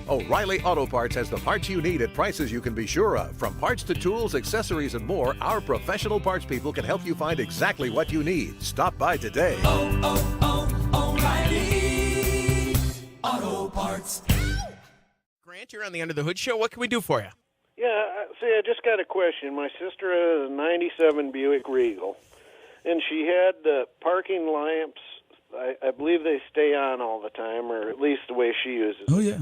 O'Reilly Auto Parts has the parts you need at prices you can be sure of. From parts to tools, accessories, and more, our professional parts people can help you find exactly what you need. Stop by today. O'Reilly Auto Parts. Grant, you're on the Under the Hood Show. What can we do for you? Yeah, see, I just got a question. My sister has a 97 Buick Regal, and she had the parking lamps. I believe they stay on all the time, or at least the way she uses it. Oh, yeah.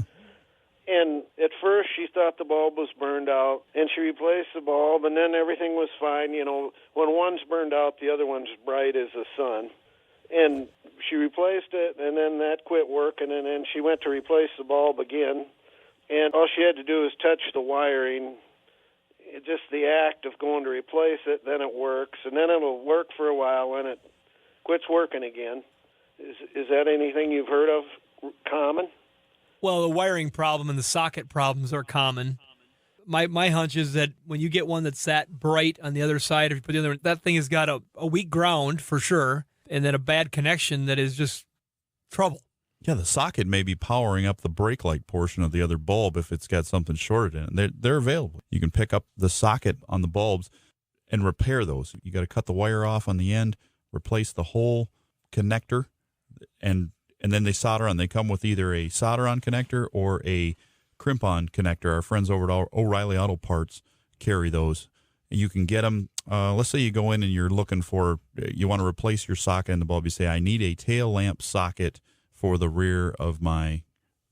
And at first she thought the bulb was burned out, and she replaced the bulb, and then everything was fine. You know, when one's burned out, the other one's bright as the sun. And she replaced it, and then that quit working, and then she went to replace the bulb again. And all she had to do was touch the wiring, just the act of going to replace it, then it works, and then it'll work for a while, and it quits working again. Is that anything you've heard of common? Well, the wiring problem and the socket problems are common. My hunch is that when you get one that's that bright on the other side, if you put the other, that thing has got a weak ground for sure, and then a bad connection that is just trouble. Yeah, the socket may be powering up the brake light portion of the other bulb if it's got something shorted in it. They're available. You can pick up the socket on the bulbs and repair those. You got to cut the wire off on the end, replace the whole connector, and then they solder on. They come with either a solder-on connector or a crimp-on connector. Our friends over at O'Reilly Auto Parts carry those. You can get them. Let's say you go in and you're looking for, you want to replace your socket in the bulb. You say, I need a tail lamp socket for the rear of my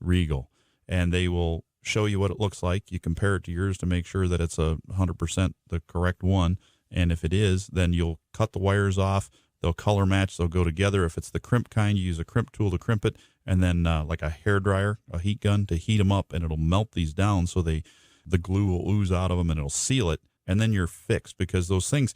Regal. And they will show you what it looks like. You compare it to yours to make sure that it's 100% the correct one. And if it is, then you'll cut the wires off. They'll color match. They'll go together. If it's the crimp kind, you use a crimp tool to crimp it, and then like a hair dryer, a heat gun to heat them up, and it'll melt these down so the glue will ooze out of them, and it'll seal it, and then you're fixed. Because those things,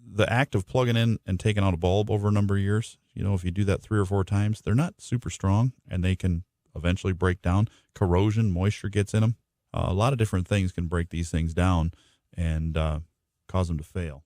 the act of plugging in and taking out a bulb over a number of years, you know, if you do that 3 or 4 times, they're not super strong, and they can eventually break down. Corrosion, moisture gets in them. A lot of different things can break these things down and cause them to fail.